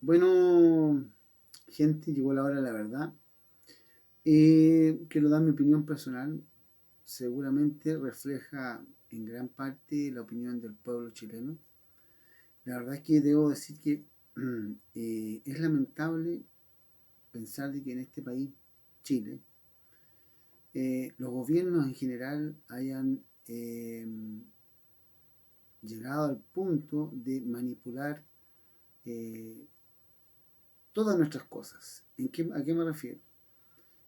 Bueno, gente, llegó la hora de la verdad. Quiero dar mi opinión personal. Seguramente refleja en gran parte la opinión del pueblo chileno. La verdad es que debo decir que es lamentable pensar de que en este país, Chile, los gobiernos en general hayan llegado al punto de manipular eh, todas nuestras cosas. ¿A qué me refiero?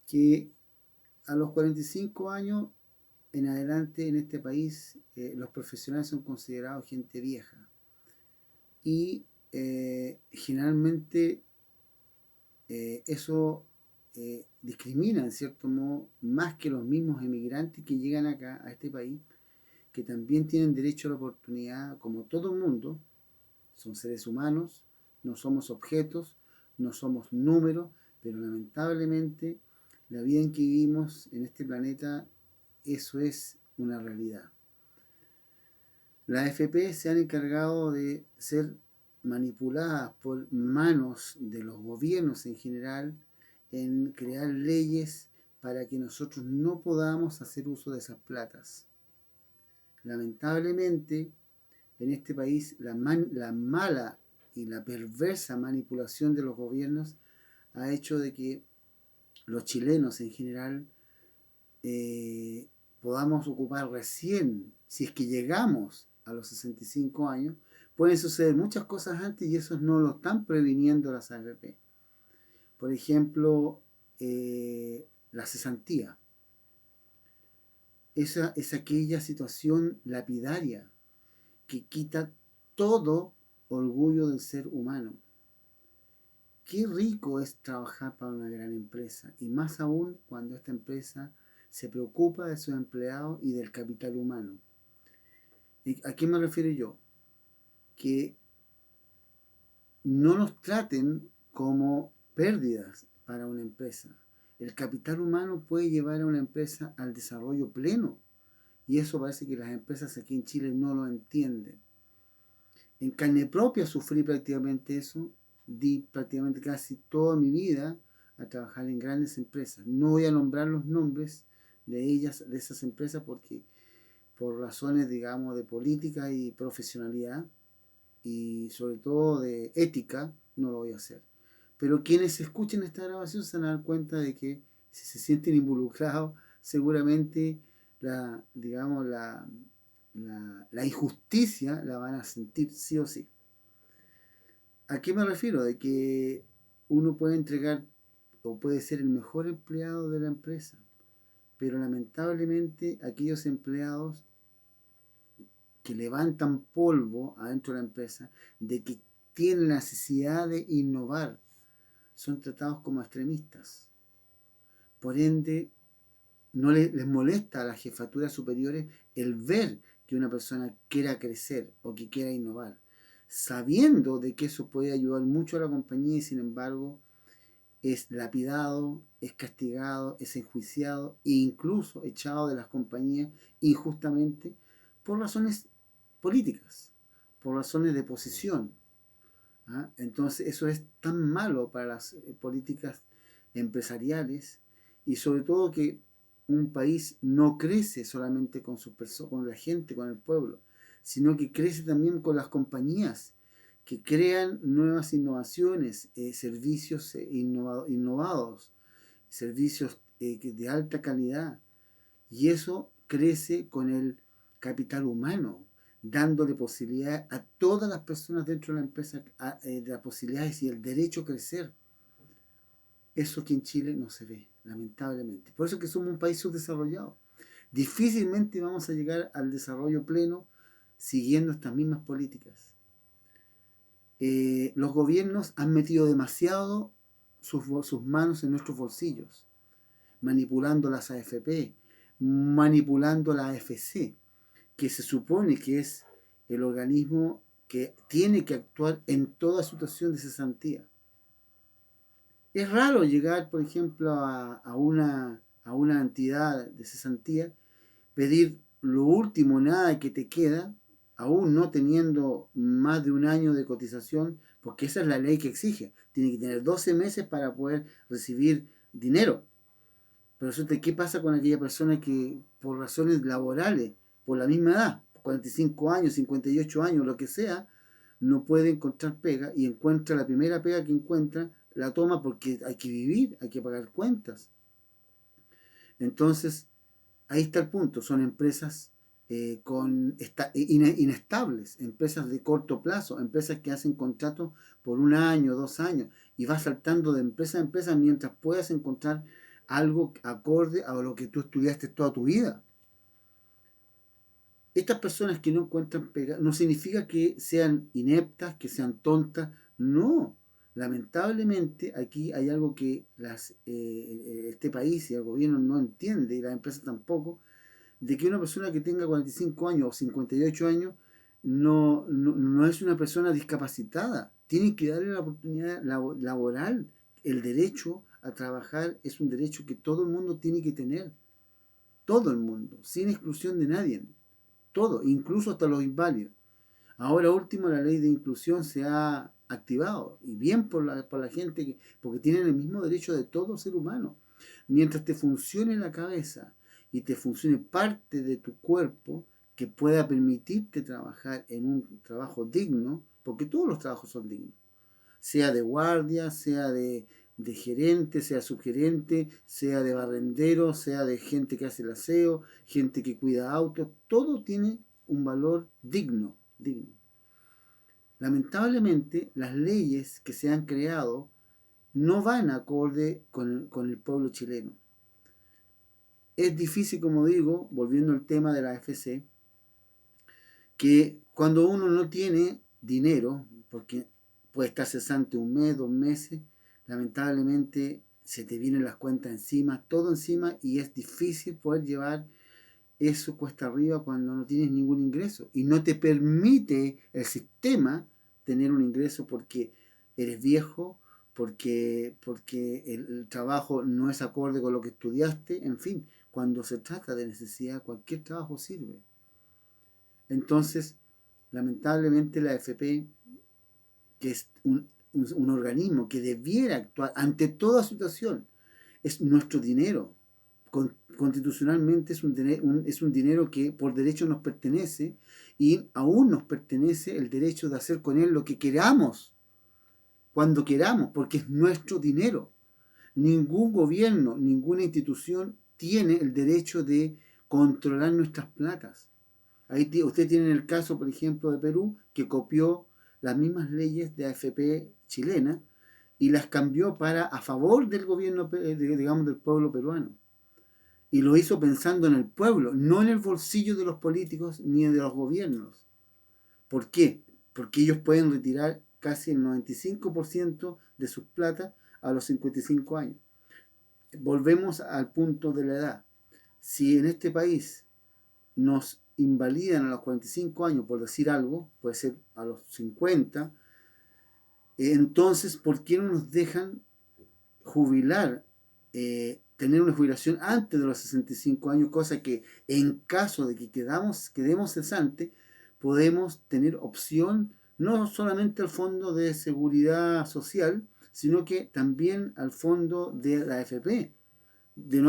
Que a los 45 años en adelante en este país los profesionales son considerados gente vieja y generalmente eso discrimina en cierto modo más que los mismos emigrantes que llegan acá a este país, que también tienen derecho a la oportunidad como todo el mundo. Son seres humanos, no somos objetos, no somos números, pero lamentablemente la vida en que vivimos en este planeta, eso es una realidad. Las AFP se han encargado de ser manipuladas por manos de los gobiernos en general en crear leyes para que nosotros no podamos hacer uso de esas platas. Lamentablemente, en este país, la mala y la perversa manipulación de los gobiernos ha hecho de que los chilenos en general podamos ocupar recién, si es que llegamos a los 65 años, pueden suceder muchas cosas antes y eso no lo están previniendo las AFP. Por ejemplo, la cesantía. Esa es aquella situación lapidaria que quita todo orgullo del ser humano. Qué rico es trabajar para una gran empresa y más aún cuando esta empresa se preocupa de sus empleados y del capital humano. ¿A qué me refiero yo? Que no nos traten como pérdidas para una empresa. El capital humano puede llevar a una empresa al desarrollo pleno y eso parece que las empresas aquí en Chile no lo entienden. En carne propia sufrí prácticamente eso, di prácticamente casi toda mi vida a trabajar en grandes empresas. No voy a nombrar los nombres de ellas, de esas empresas, porque por razones, digamos, de política y profesionalidad y sobre todo de ética, no lo voy a hacer. Pero quienes escuchen esta grabación se van a dar cuenta de que si se sienten involucrados, seguramente digamos, la injusticia la van a sentir sí o sí. ¿A qué me refiero? De que uno puede entregar o puede ser el mejor empleado de la empresa, pero lamentablemente aquellos empleados que levantan polvo adentro de la empresa, de que tienen la necesidad de innovar, son tratados como extremistas. Por ende, no les molesta a las jefaturas superiores el ver que una persona quiera crecer o que quiera innovar, sabiendo de que eso puede ayudar mucho a la compañía y sin embargo es lapidado, es castigado, es enjuiciado e incluso echado de las compañías injustamente por razones políticas, por razones de posición. ¿Ah? Entonces eso es tan malo para las políticas empresariales y sobre todo que un país no crece solamente con, con la gente, con el pueblo, sino que crece también con las compañías que crean nuevas innovaciones, servicios innovados, servicios de alta calidad. Y eso crece con el capital humano, dándole posibilidad a todas las personas dentro de la empresa, de las posibilidades y el derecho a crecer. Eso aquí en Chile no se ve, lamentablemente. Por eso que somos un país subdesarrollado. Difícilmente vamos a llegar al desarrollo pleno siguiendo estas mismas políticas. Los gobiernos han metido demasiado sus manos en nuestros bolsillos, manipulando las AFP, manipulando la AFC, que se supone que es el organismo que tiene que actuar en toda situación de cesantía. Es raro llegar, por ejemplo, a una entidad de cesantía, pedir lo último, nada que te queda, aún no teniendo más de un año de cotización, porque esa es la ley que exige. Tiene que tener 12 meses para poder recibir dinero. Pero resulta, ¿qué pasa con aquella persona que por razones laborales, por la misma edad, 45 años, 58 años, lo que sea, no puede encontrar pega y encuentra la primera pega que encuentra, la toma porque hay que vivir, hay que pagar cuentas? Entonces, ahí está el punto, son empresas inestables, empresas de corto plazo, empresas que hacen contratos por 1 año, 2 años, y vas saltando de empresa a empresa mientras puedas encontrar algo acorde a lo que tú estudiaste toda tu vida. Estas personas que no encuentran pega, no significa que sean ineptas, que sean tontas, no. Lamentablemente aquí hay algo que este país y el gobierno no entiende, y las empresas tampoco, de que una persona que tenga 45 años o 58 años no es una persona discapacitada. Tienen que darle la oportunidad laboral. El derecho a trabajar es un derecho que todo el mundo tiene que tener. Todo el mundo, sin exclusión de nadie. Todo, incluso hasta los inválidos. Ahora último, la ley de inclusión se ha activado, y bien por la gente, porque tienen el mismo derecho de todo ser humano. Mientras te funcione la cabeza y te funcione parte de tu cuerpo que pueda permitirte trabajar en un trabajo digno, porque todos los trabajos son dignos, sea de guardia, sea de gerente, sea subgerente, sea de barrendero, sea de gente que hace el aseo, gente que cuida autos, todo tiene un valor digno, digno. Lamentablemente, las leyes que se han creado no van acorde con el pueblo chileno. Es difícil, como digo, volviendo al tema de la AFC, que cuando uno no tiene dinero, porque puede estar cesante 1 mes, 2 meses, lamentablemente se te vienen las cuentas encima, todo encima, y es difícil poder llevar eso cuesta arriba cuando no tienes ningún ingreso. Y no te permite el sistema tener un ingreso porque eres viejo, porque el trabajo no es acorde con lo que estudiaste, en fin, cuando se trata de necesidad, cualquier trabajo sirve. Entonces, lamentablemente la AFP, que es un organismo que debiera actuar ante toda situación, es nuestro dinero. Constitucionalmente es un dinero que por derecho nos pertenece, y aún nos pertenece el derecho de hacer con él lo que queramos, cuando queramos, porque es nuestro dinero. Ningún gobierno, ninguna institución tiene el derecho de controlar nuestras platas. Ahí usted tiene el caso, por ejemplo, de Perú, que copió las mismas leyes de AFP chilena y las cambió a favor del gobierno, digamos, del pueblo peruano. Y lo hizo pensando en el pueblo, no en el bolsillo de los políticos ni de los gobiernos. ¿Por qué? Porque ellos pueden retirar casi el 95% de sus plata a los 55 años. Volvemos al punto de la edad. Si en este país nos invalidan a los 45 años, por decir algo, puede ser a los 50, entonces, ¿por qué no nos dejan jubilar, tener una jubilación antes de los 65 años? Cosa que en caso de que quedemos cesantes, podemos tener opción no solamente al Fondo de Seguridad Social, sino que también al fondo de la AFP,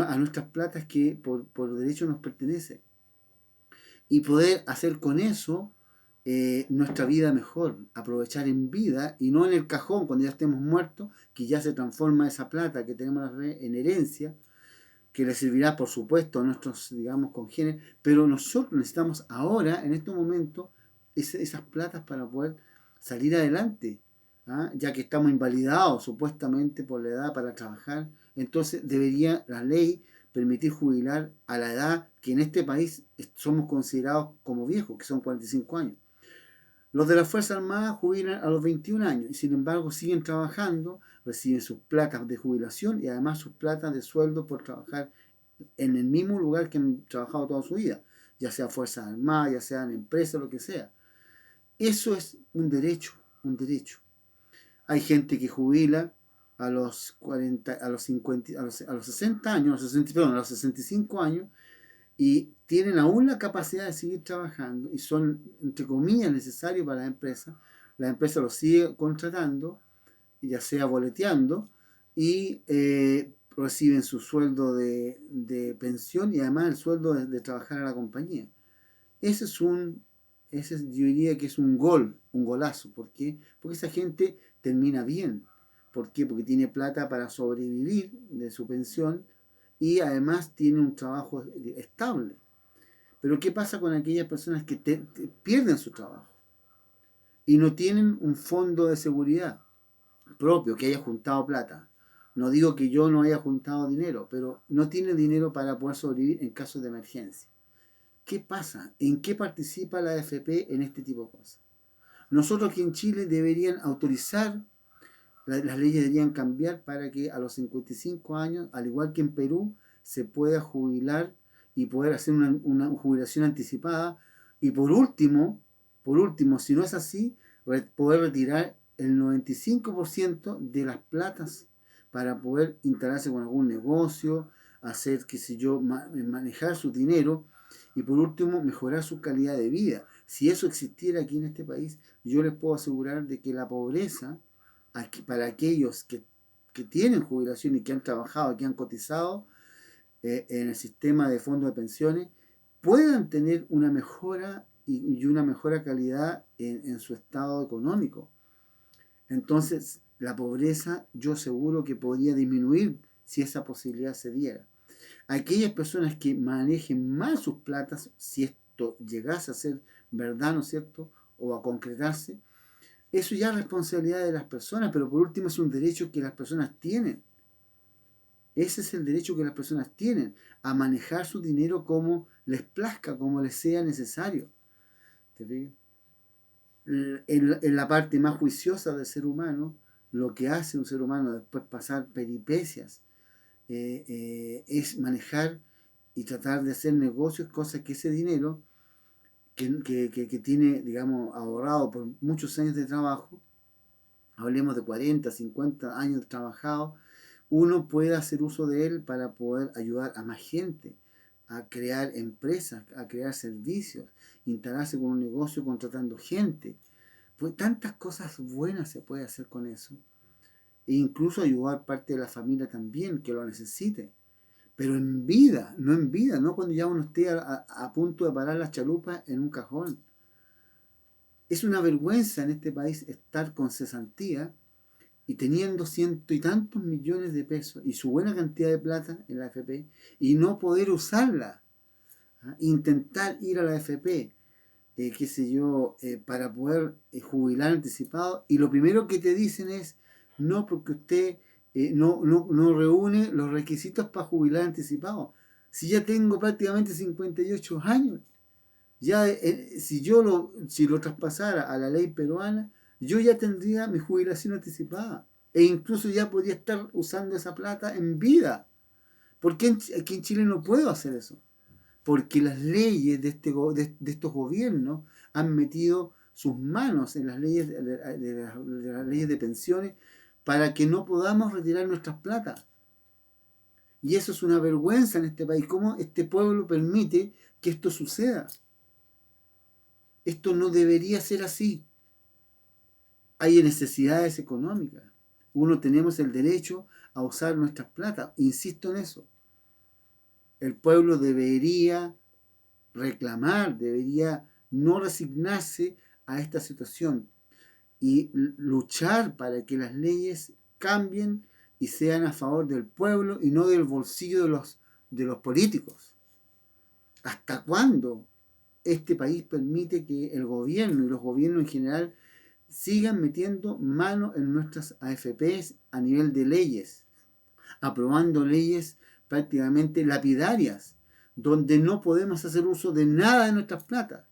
a nuestras platas que por derecho nos pertenece, y poder hacer con eso nuestra vida mejor, aprovechar en vida y no en el cajón cuando ya estemos muertos, que ya se transforma esa plata que tenemos en herencia, que le servirá por supuesto a nuestros, digamos, congéneres, pero nosotros necesitamos ahora, en este momento, esas platas para poder salir adelante, ¿ah? Ya que estamos invalidados supuestamente por la edad para trabajar. Entonces debería la ley permitir jubilar a la edad que en este país somos considerados como viejos, que son 45 años. Los de las Fuerzas Armadas jubilan a los 21 años y sin embargo siguen trabajando, reciben sus placas de jubilación y además sus placas de sueldo por trabajar en el mismo lugar que han trabajado toda su vida, ya sea Fuerzas Armadas, ya sea en empresa, lo que sea. Eso es un derecho, un derecho. Hay gente que jubila a los 40, a los 50, a los 60 años, a los 65 años, y tienen aún la capacidad de seguir trabajando y son, entre comillas, necesarios para la empresa, la empresa los sigue contratando, ya sea boleteando, y reciben su sueldo de pensión y además el sueldo de trabajar a la compañía. Ese es yo diría que es un gol, un golazo. ¿Por qué? Porque esa gente termina bien. ¿Por qué? Porque tiene plata para sobrevivir de su pensión y además tiene un trabajo estable. Pero ¿qué pasa con aquellas personas que pierden su trabajo y no tienen un fondo de seguridad propio que haya juntado plata? No digo que yo no haya juntado dinero, pero no tiene dinero para poder sobrevivir en casos de emergencia. ¿Qué pasa? ¿En qué participa la AFP en este tipo de cosas? Nosotros aquí en Chile deberían autorizar, las leyes deberían cambiar para que a los 55 años, al igual que en Perú, se pueda jubilar y poder hacer una jubilación anticipada. Y por último, si no es así, poder retirar el 95% de las platas para poder instalarse con algún negocio, hacer, qué sé yo, manejar su dinero y por último mejorar su calidad de vida. Si eso existiera aquí en este país, yo les puedo asegurar de que la pobreza, para aquellos que tienen jubilación y que han trabajado, que han cotizado en el sistema de fondos de pensiones, puedan tener una mejora y una mejora calidad en su estado económico. Entonces, la pobreza yo seguro que podría disminuir si esa posibilidad se diera. Aquellas personas que manejen mal sus platas, si esto llegase a ser verdad, ¿no es cierto?, o a concretarse, eso ya es responsabilidad de las personas, pero por último es un derecho que las personas tienen. Ese es el derecho que las personas tienen, a manejar su dinero como les plazca, como les sea necesario. ¿Te fijas? En la parte más juiciosa del ser humano, lo que hace un ser humano después pasar peripecias, es manejar y tratar de hacer negocios, cosas que ese dinero que tiene, digamos, ahorrado por muchos años de trabajo, hablemos de 40, 50 años trabajados, uno puede hacer uso de él para poder ayudar a más gente, a crear empresas, a crear servicios, instalarse con un negocio contratando gente. Pues tantas cosas buenas se puede hacer con eso. E incluso ayudar parte de la familia también que lo necesite. Pero en vida, no cuando ya uno esté a punto de parar las chalupas en un cajón. Es una vergüenza en este país estar con cesantía y teniendo ciento y tantos millones de pesos y su buena cantidad de plata en la AFP y no poder usarla. ¿Ah? Intentar ir a la AFP, qué sé yo, para poder jubilar anticipado y lo primero que te dicen es no porque usted no reúne los requisitos para jubilar anticipado. Si ya tengo prácticamente 58 años, ya si lo traspasara a la ley peruana, yo ya tendría mi jubilación anticipada e incluso ya podría estar usando esa plata en vida. ¿Por qué aquí en Chile no puedo hacer eso? Porque las leyes de estos gobiernos han metido sus manos en las leyes de las leyes de pensiones para que no podamos retirar nuestras plata. Y eso es una vergüenza en este país. ¿Cómo este pueblo permite que esto suceda? Esto no debería ser así. Hay necesidades económicas. Uno tenemos el derecho a usar nuestras plata. Insisto en eso. El pueblo debería reclamar, debería no resignarse a esta situación y luchar para que las leyes cambien y sean a favor del pueblo y no del bolsillo de los políticos. ¿Hasta cuándo este país permite que el gobierno y los gobiernos en general sigan metiendo mano en nuestras AFPs a nivel de leyes, aprobando leyes prácticamente lapidarias, donde no podemos hacer uso de nada de nuestras plata?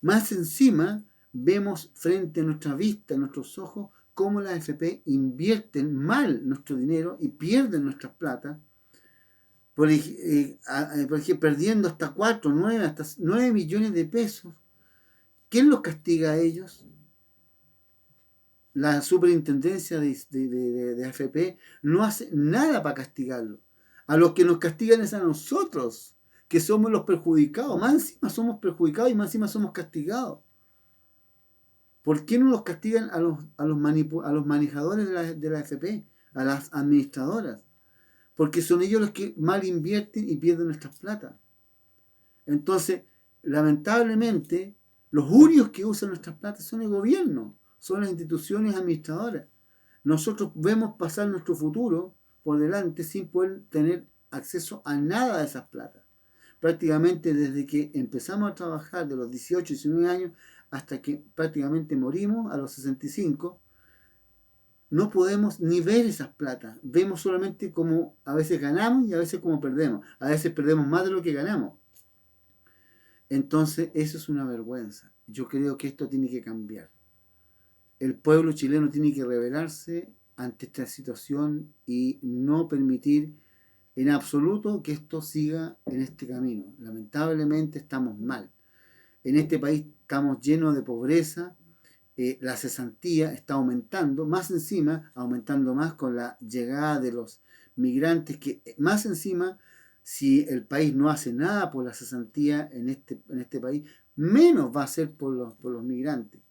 Más encima, vemos frente a nuestra vista, a nuestros ojos, cómo las AFP invierten mal nuestro dinero y pierden nuestras plata, por ejemplo, perdiendo hasta 4, 9, hasta 9 millones de pesos. ¿Quién los castiga a ellos? La superintendencia de AFP no hace nada para castigarlo. A los que nos castigan es a nosotros, que somos los perjudicados. Más encima somos perjudicados y más encima somos castigados. ¿Por qué no los castigan a los manejadores de la AFP, a las administradoras? Porque son ellos los que mal invierten y pierden nuestras plata. Entonces, lamentablemente, los únicos que usan nuestras plata son el gobierno, son las instituciones administradoras. Nosotros vemos pasar nuestro futuro por delante sin poder tener acceso a nada de esas platas. Prácticamente desde que empezamos a trabajar de los 18, 19 años hasta que prácticamente morimos a los 65, no podemos ni ver esas platas. Vemos solamente como a veces ganamos y a veces como perdemos. A veces perdemos más de lo que ganamos. Entonces, eso es una vergüenza. Yo creo que esto tiene que cambiar. El pueblo chileno tiene que rebelarse ante esta situación y no permitir en absoluto que esto siga en este camino. Lamentablemente estamos mal. En este país estamos llenos de pobreza, la cesantía está aumentando, más encima, aumentando más con la llegada de los migrantes, que más encima, si el país no hace nada por la cesantía en este país, menos va a hacer por los migrantes.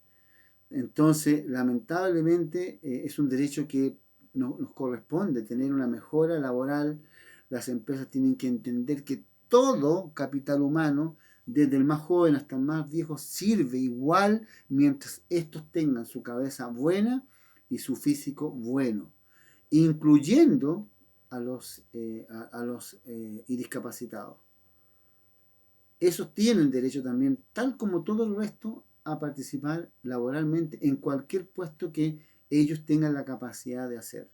Entonces, lamentablemente, es un derecho que nos corresponde tener una mejora laboral. Las empresas tienen que entender que todo capital humano, desde el más joven hasta el más viejo, sirve igual mientras estos tengan su cabeza buena y su físico bueno, incluyendo a los discapacitados. Esos tienen derecho también, tal como todo el resto, a participar laboralmente en cualquier puesto que ellos tengan la capacidad de hacer.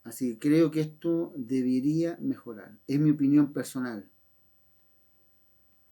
Así que creo que esto debería mejorar. Es mi opinión personal.